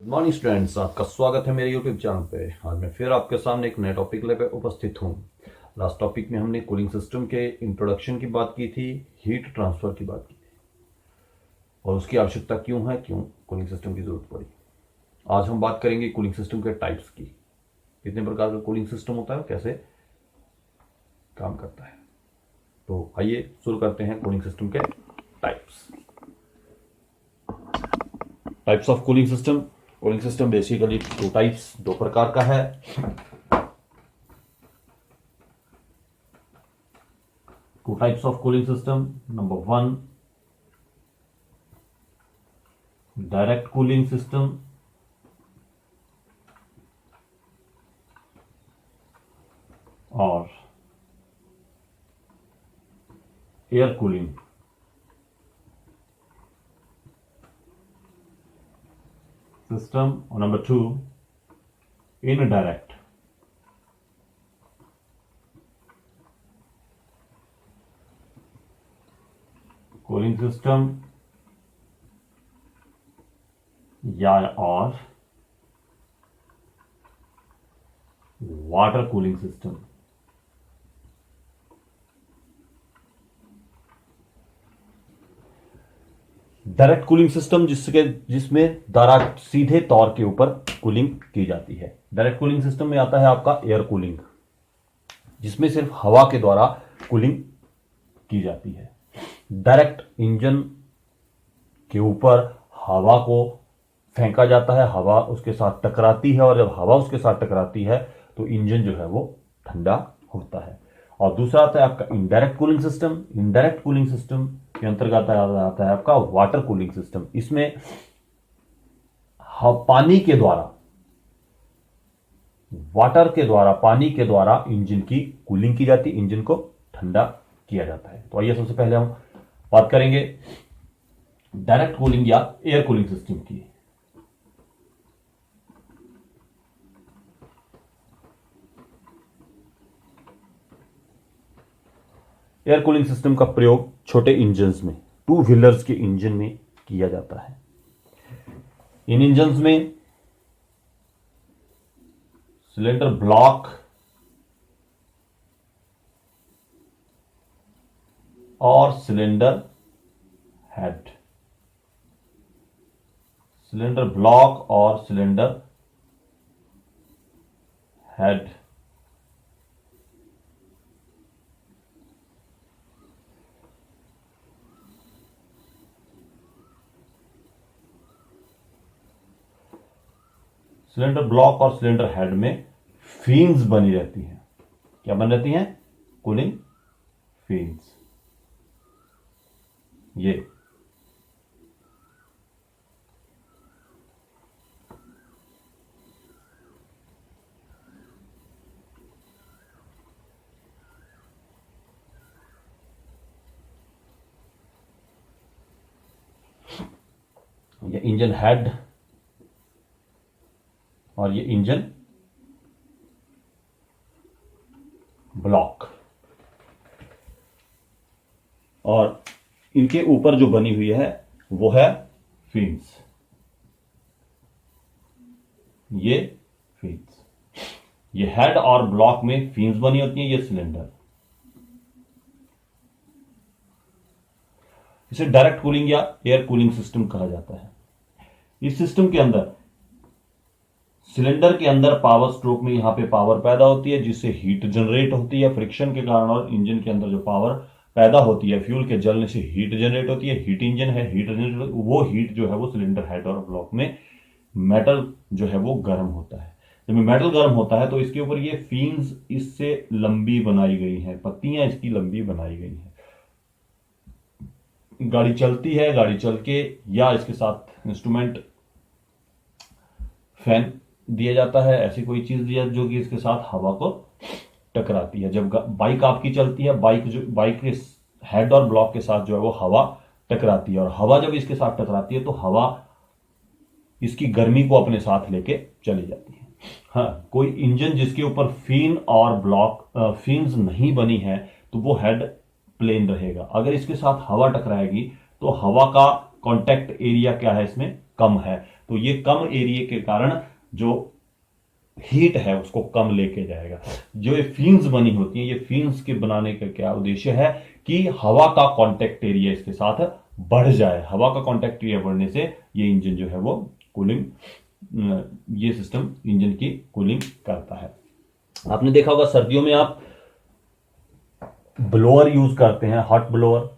Morning students, आपका स्वागत है मेरे यूट्यूब चैनल पे। आज मैं फिर आपके सामने एक नए टॉपिक लेकर उपस्थित हूँ। लास्ट टॉपिक में हमने कूलिंग सिस्टम के इंट्रोडक्शन की बात की थी, हीट ट्रांसफर की बात की थी और उसकी आवश्यकता क्यों है, क्यों कूलिंग सिस्टम की जरूरत पड़ी। आज हम बात करेंगे कूलिंग सिस्टम के टाइप्स की, कितने प्रकार का कूलिंग सिस्टम होता है और कैसे काम करता है। तो आइए शुरू करते हैं कूलिंग सिस्टम के types. Types of cooling system. Cooling system basically दो प्रकार का है। Two types of cooling system. Number one, direct cooling system और एयर कूलिंग सिस्टम। और number two, indirect cooling system या और water cooling system. Direct cooling system जिसमें द्वारा सीधे तौर के ऊपर कूलिंग की जाती है। डायरेक्ट कूलिंग सिस्टम में आता है आपका एयर कूलिंग, जिसमें सिर्फ हवा के द्वारा कूलिंग की जाती है। डायरेक्ट इंजन के ऊपर हवा को फेंका जाता है, हवा उसके साथ टकराती है और जब हवा उसके साथ टकराती है तो इंजन जो है वो ठंडा होता है। और दूसरा आता है आपका indirect cooling system. Indirect cooling system के अंतर्गत आता है आपका वाटर कूलिंग सिस्टम। इसमें पानी के द्वारा, वाटर के द्वारा, पानी के द्वारा इंजन की कूलिंग की जाती है, इंजन को ठंडा किया जाता है। तो आइए सबसे पहले हम बात करेंगे डायरेक्ट कूलिंग या एयर कूलिंग सिस्टम की। एयर कूलिंग सिस्टम का प्रयोग छोटे इंजन्स में, टू व्हीलर्स के इंजन में किया जाता है। इन इंजन्स में सिलेंडर ब्लॉक और सिलेंडर हेड, सिलेंडर ब्लॉक और सिलेंडर हेड सिलेंडर ब्लॉक और सिलेंडर हेड में फिन्स बनी रहती हैं। क्या बन रहती हैं? Cooling fins. ये इंजन हेड और ये इंजन ब्लॉक, और इनके ऊपर जो बनी हुई है वो है फिन्स। ये फिन्स, ये हेड और ब्लॉक में फिन्स बनी होती हैं। ये सिलेंडर, इसे डायरेक्ट कूलिंग या एयर कूलिंग सिस्टम कहा जाता है। इस सिस्टम के अंदर सिलेंडर के अंदर पावर स्ट्रोक में यहां पे पावर पैदा होती है, जिससे हीट जनरेट होती है फ्रिक्शन के कारण, और इंजन के अंदर जो पावर पैदा होती है फ्यूल के जलने से हीट जनरेट होती है। हीट इंजन है, हीट जनरेट, वो हीट जो है वो सिलेंडर हेड और ब्लॉक में मेटल जो है वो गर्म होता है। जब मेटल गर्म होता है तो इसके ऊपर ये फिन्स इससे लंबी बनाई गई हैं, पत्तियां इसकी लंबी बनाई गई हैं। गाड़ी चलती है, गाड़ी चल के या इसके साथ इंस्ट्रूमेंट फैन दिया जाता है, ऐसी कोई चीज दिया जो कि इसके साथ हवा को टकराती है। जब बाइक आपकी चलती है, बाइक के हेड और ब्लॉक के साथ जो है वो हवा टकराती है, और हवा जब इसके साथ टकराती है तो हवा इसकी गर्मी को अपने साथ लेके चली जाती है। हाँ, कोई इंजन जिसके ऊपर फिन और ब्लॉक फिन्स नहीं बनी है तो वो हेड प्लेन रहेगा। अगर इसके साथ हवा टकराएगी तो हवा का कांटेक्ट एरिया क्या है, इसमें कम है, तो ये कम एरिया के कारण जो हीट है उसको कम लेके जाएगा। जो ये फिन्स बनी होती है, ये फिन्स के बनाने का क्या उद्देश्य है कि हवा का कांटेक्ट एरिया इसके साथ बढ़ जाए। हवा का कांटेक्ट एरिया बढ़ने से ये इंजन जो है वो कूलिंग, ये सिस्टम इंजन की कूलिंग करता है। आपने देखा होगा सर्दियों में आप ब्लोअर यूज करते हैं, हॉट ब्लोअर।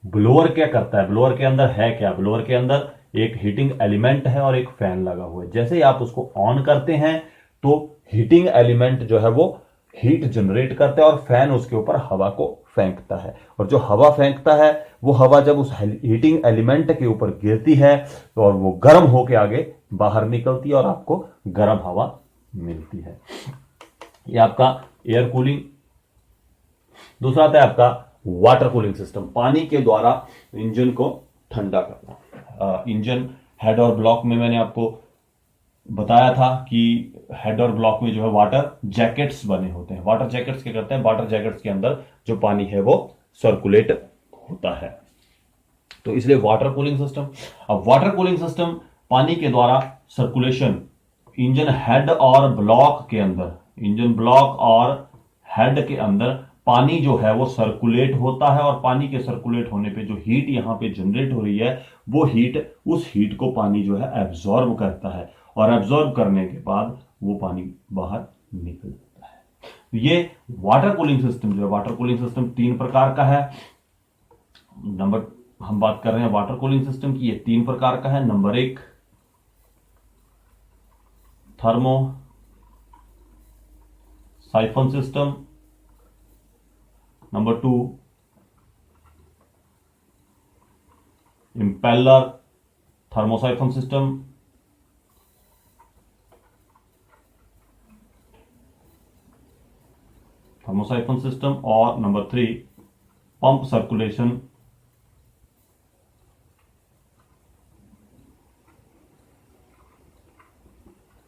ब्लोअर क्या करता है, ब्लोअर के अंदर है क्या, ब्लोअर के अंदर एक हीटिंग एलिमेंट है और एक फैन लगा हुआ है। जैसे ही आप उसको ऑन करते हैं तो हीटिंग एलिमेंट जो है वो हीट जनरेट करता है और फैन उसके ऊपर हवा को फेंकता है। और जो हवा फेंकता है वो हवा जब उस हीटिंग एलिमेंट के ऊपर गिरती है तो और वो गर्म होके आगे बाहर निकलती है और आपको गर्म हवा मिलती है। ये आपका एयर कूलिंग। दूसरा आता है आपका वाटर कूलिंग सिस्टम, पानी के द्वारा इंजन को ठंडा करना। इंजन हेड और ब्लॉक में मैंने आपको बताया था कि हेड और ब्लॉक में जो है वाटर जैकेट्स बने होते हैं। वाटर जैकेट्स क्या करते हैं, वाटर जैकेट्स के अंदर जो पानी है वो सर्कुलेट होता है, तो इसलिए वाटर कूलिंग सिस्टम। अब वाटर कूलिंग सिस्टम पानी के द्वारा सर्कुलेशन इंजन हेड और ब्लॉक के अंदर, इंजन ब्लॉक और हेड के अंदर पानी जो है वो सर्कुलेट होता है और पानी के सर्कुलेट होने पे जो हीट यहां पे जनरेट हो रही है वो हीट, उस हीट को पानी जो है एब्जॉर्ब करता है और एब्जॉर्ब करने के बाद वो पानी बाहर निकल जाता है। ये वाटर कूलिंग सिस्टम जो है, वाटर कूलिंग सिस्टम 3 प्रकार का है। नंबर, हम बात कर रहे हैं वाटर कूलिंग सिस्टम की, ये 3 प्रकार का है। Number 1 thermosiphon system, number 2 impeller thermosiphon system, thermosiphon system, और number 3 pump circulation,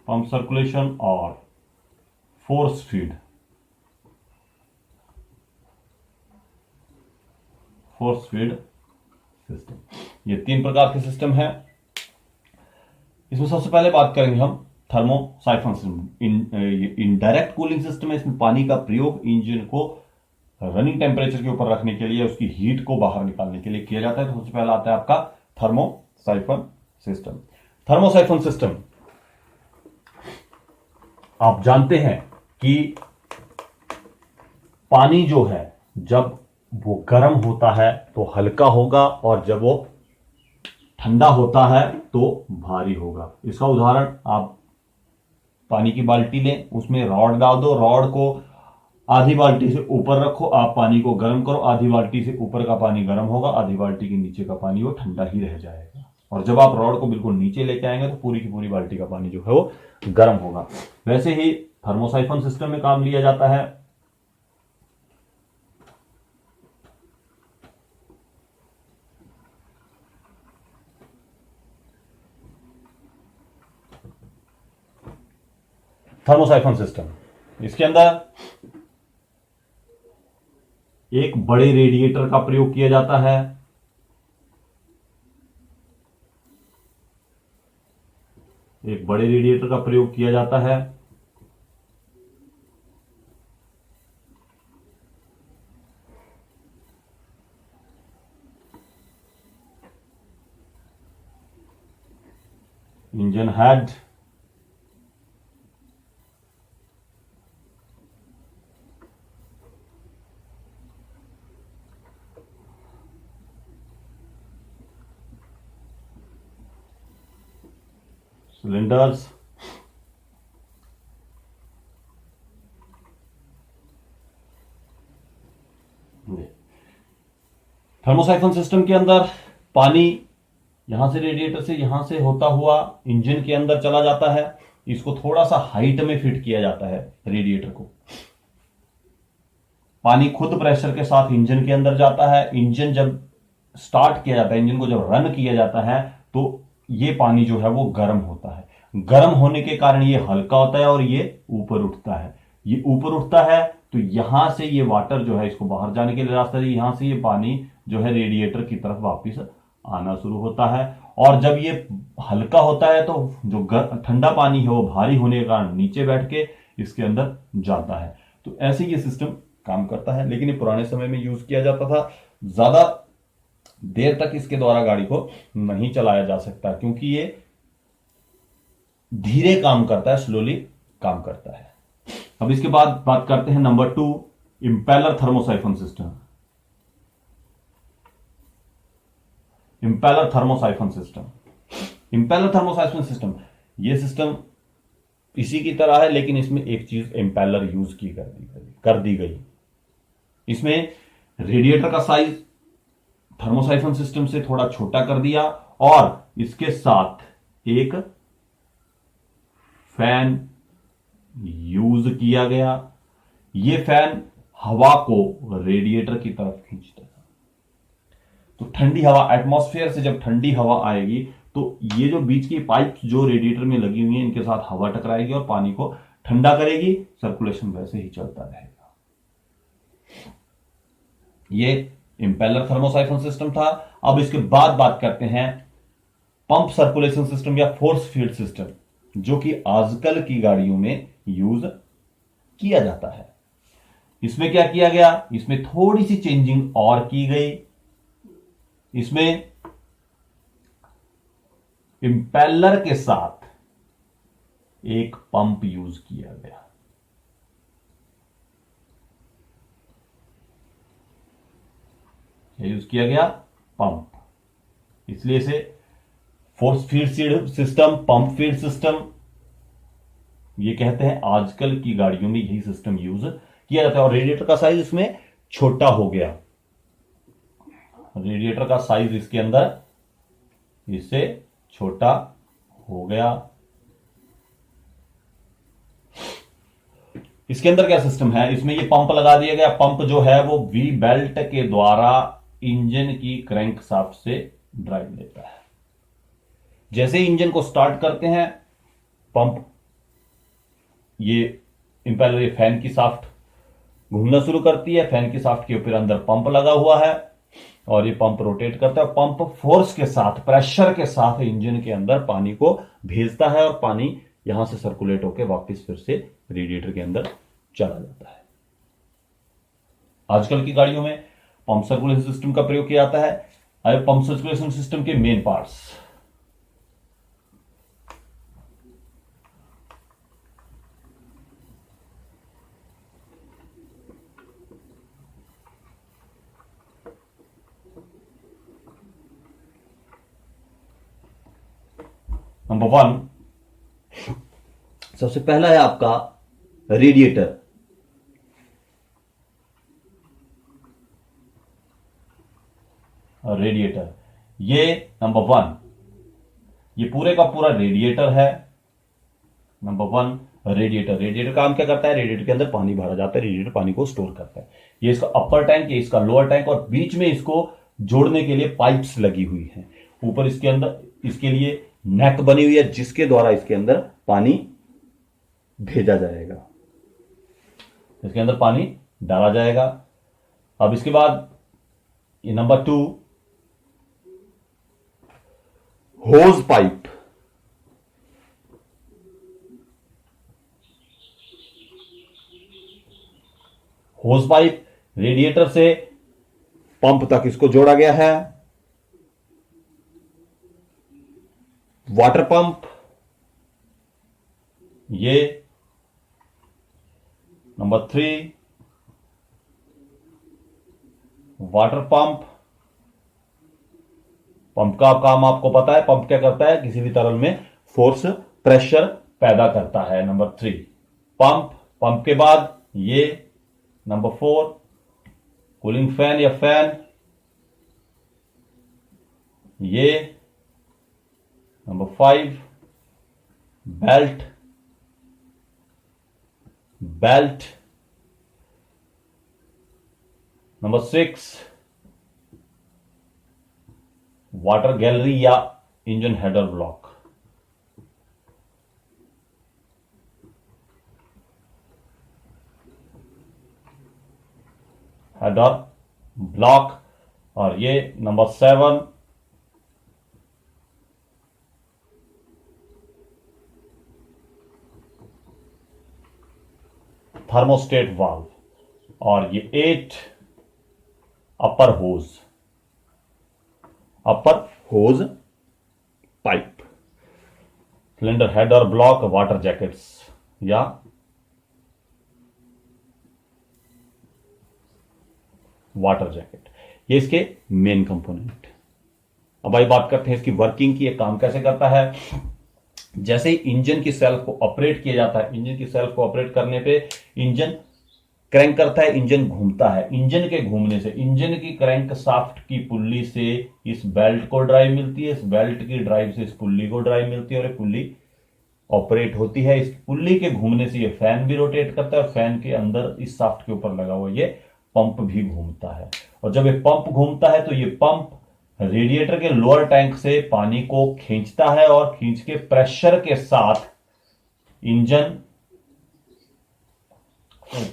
pump circulation और force feed, force feed system. ये 3 प्रकार के सिस्टम है। इसमें सबसे पहले बात करेंगे हम thermosiphon system. Indirect cooling system है। इसमें पानी का प्रयोग इंजन को रनिंग टेम्परेचर के ऊपर रखने के लिए, उसकी हीट को बाहर निकालने के लिए किया जाता है। तो सबसे पहला आता है आपका थर्मोसाइफन सिस्टम। थर्मोसाइफन सिस्टम, आप जानते हैं कि पानी जो है जब वो गर्म होता है तो हल्का होगा और जब वो ठंडा होता है तो भारी होगा। इसका उदाहरण, आप पानी की बाल्टी लें, उसमें रॉड डाल दो, रॉड को आधी बाल्टी से ऊपर रखो, आप पानी को गर्म करो, आधी बाल्टी से ऊपर का पानी गर्म होगा, आधी बाल्टी के नीचे का पानी वो ठंडा ही रह जाएगा। और जब आप रॉड को बिल्कुल नीचे लेके आएंगे तो पूरी की पूरी बाल्टी का पानी जो है वो गर्म होगा। वैसे ही थर्मोसाइफन सिस्टम में काम लिया जाता है। थर्मोसाइफन सिस्टम, इसके अंदर एक बड़े रेडिएटर का प्रयोग किया जाता है। एक बड़े रेडिएटर का प्रयोग किया जाता है। Engine head, cylinders, thermosiphon system के अंदर पानी यहां से रेडिएटर से, यहां से होता हुआ इंजन के अंदर चला जाता है। इसको थोड़ा सा हाइट में फिट किया जाता है रेडिएटर को। पानी खुद प्रेशर के साथ इंजन के अंदर जाता है। इंजन जब स्टार्ट किया जाता है, इंजन को जब रन किया जाता है तो ये पानी जो है वो गर्म होता है। गर्म होने के कारण ये हल्का होता है और ये ऊपर उठता है। ये ऊपर उठता है तो यहां से ये वाटर जो है, इसको बाहर जाने के लिए रास्ता है, यहां से ये पानी जो है रेडिएटर की तरफ वापस आना शुरू होता है और जब ये हल्का होता है तो जो ठंडा पानी है वो भारी होने के कारण नीचे बैठ के इसके अंदर जाता है। तो ऐसे ये सिस्टम काम करता है, लेकिन ये पुराने समय में यूज किया जाता था। ज्यादा देर तक इसके द्वारा गाड़ी को नहीं चलाया जा सकता, क्योंकि ये धीरे काम करता है, स्लोली काम करता है। अब इसके बाद बात करते हैं number 2, impeller thermosiphon system. Impeller thermosiphon system, impeller thermosiphon system, ये सिस्टम इसी की तरह है, लेकिन इसमें एक चीज इंपेलर यूज की कर दी गई। इसमें रेडिएटर का साइज थर्मोसाइफन सिस्टम से थोड़ा छोटा कर दिया और इसके साथ एक फैन यूज किया गया। यह फैन हवा को रेडिएटर की तरफ खींचता था। तो ठंडी हवा, एटमॉस्फेयर से जब ठंडी हवा आएगी तो ये जो बीच की पाइप जो रेडिएटर में लगी हुई है, इनके साथ हवा टकराएगी और पानी को ठंडा करेगी, सर्कुलेशन वैसे ही चलता रहेगा। ये इंपेलर थर्मोसाइफन सिस्टम था। अब इसके बाद बात करते हैं पंप सर्कुलेशन सिस्टम या फोर्स फील्ड सिस्टम, जो कि आजकल की गाड़ियों में यूज किया जाता है। इसमें क्या किया गया, इसमें थोड़ी सी चेंजिंग और की गई। इसमें इंपेलर के साथ एक पंप यूज किया गया। यूज किया गया पंप, इसलिए इसे force field system, pump field system ये कहते हैं। आजकल की गाड़ियों में यही सिस्टम यूज किया जाता है। और रेडिएटर का साइज इसमें छोटा हो गया। रेडिएटर का साइज इसके अंदर इससे छोटा हो गया। इसके अंदर क्या सिस्टम है, इसमें ये पंप लगा दिया गया। पंप जो है वो वी बेल्ट के द्वारा इंजन की क्रैंक शाफ्ट से ड्राइव लेता है। जैसे ही इंजन को स्टार्ट करते हैं, पंप ये इंपेलर, ये फैन की शाफ्ट घूमना शुरू करती है। फैन की शाफ्ट के ऊपर अंदर पंप लगा हुआ है और ये पंप रोटेट करता है। पंप फोर्स के साथ, प्रेशर के साथ इंजन के अंदर पानी को भेजता है और पानी यहां से सर्कुलेट होकर वापस फिर से रेडिएटर के अंदर चला जाता है। आजकल की गाड़ियों में पंप सर्कुलेशन सिस्टम का प्रयोग किया जाता है। अब पंप सर्कुलेशन सिस्टम के मेन पार्ट्स, नंबर 1, सबसे पहला है आपका रेडिएटर। रेडिएटर ये नंबर 1, ये पूरे का पूरा रेडिएटर है। Number 1 radiator. रेडिएटर काम क्या करता है, रेडिएटर के अंदर पानी भरा जाता है, रेडिएटर पानी को स्टोर करता है। ये इसका अपर टैंक, ये इसका लोअर टैंक, और बीच में इसको जोड़ने के लिए पाइप्स लगी हुई हैं। ऊपर इसके अंदर इसके लिए नेक बनी हुई है, जिसके द्वारा इसके अंदर पानी भेजा जाएगा, इसके अंदर पानी डाला जाएगा। अब इसके बाद ये number 2 hose pipe. Hose pipe radiator से पंप तक इसको जोड़ा गया है। वाटर पंप, ये नंबर 3 वाटर पंप। पंप का काम आपको पता है, पंप क्या करता है, किसी भी तरल में फोर्स, प्रेशर पैदा करता है। Number 3 pump. पंप के बाद ये नंबर 4 कूलिंग फैन या फैन, ये number 5 belt. Number 6 water gallery या engine header block. Header block. और ये नंबर 7 थर्मोस्टेट वाल्व, और ये 8 upper hose pipe, cylinder head और ब्लॉक, वाटर जैकेट्स या वाटर जैकेट, ये इसके मेन कंपोनेंट। अब भाई बात करते हैं इसकी वर्किंग की, ये काम कैसे करता है। जैसे ही इंजन की सेल्फ को ऑपरेट किया जाता है, इंजन की सेल्फ को ऑपरेट करने पे इंजन क्रैंक करता है, इंजन घूमता है। इंजन के घूमने से, इंजन की क्रैंक शाफ्ट की पुल्ली से इस बेल्ट को ड्राइव मिलती है, इस बेल्ट की ड्राइव से इस पुल्ली को ड्राइव मिलती है, और ये पुल्ली ऑपरेट होती है। इस पुल्ली के घूमने से ये फैन भी रोटेट करता है, और फैन के अंदर इस शाफ्ट के ऊपर लगा हुआ ये पंप भी घूमता है। और जब ये पंप घूमता है तो ये पंप रेडिएटर के लोअर टैंक से पानी को खींचता है, और खींच के प्रेशर के साथ इंजन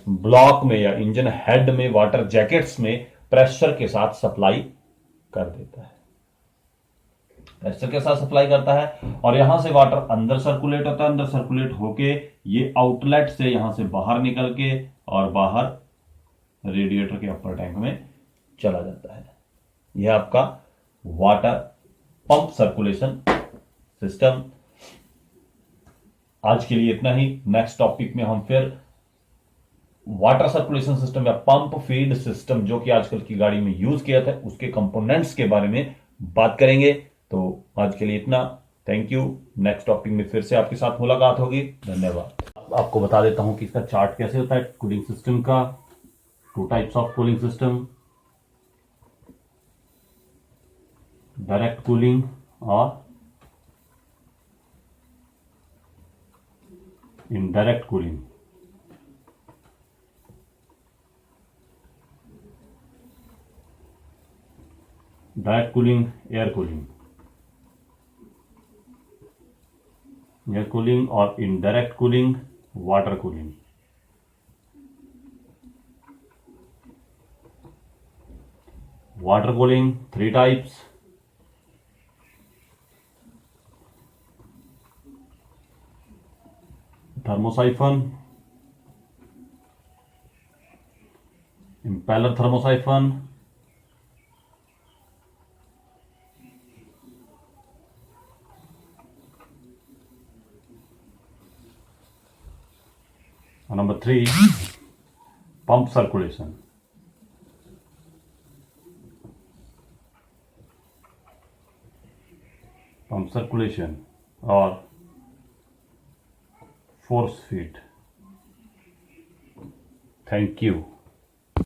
ब्लॉक में या इंजन हेड में, वाटर जैकेट्स में प्रेशर के साथ सप्लाई कर देता है, प्रेशर के साथ सप्लाई करता है। और यहां से वाटर अंदर सर्कुलेट होता है, अंदर सर्कुलेट होके ये आउटलेट से यहां से बाहर निकल के और बाहर रेडिएटर के अपर टैंक में चला जाता है। यह आपका वाटर पंप सर्कुलेशन सिस्टम। आज के लिए इतना ही। नेक्स्ट टॉपिक में हम फिर वाटर सर्कुलेशन सिस्टम या पंप फीड सिस्टम, जो कि आजकल की गाड़ी में यूज किया था, उसके कंपोनेंट्स के बारे में बात करेंगे। तो आज के लिए इतना। Thank you. नेक्स्ट टॉपिक में फिर से आपके साथ मुलाकात होगी। धन्यवाद। आपको बता देता हूं कि इसका चार्ट कैसे होता है कूलिंग सिस्टम का। 2 types of cooling system, direct cooling और indirect cooling. Direct cooling air cooling, और indirect cooling water cooling. Water cooling 3 types, thermosiphon, impeller thermosiphon, number 3 pump circulation. Pump circulation और फोर्स फीड। Thank you.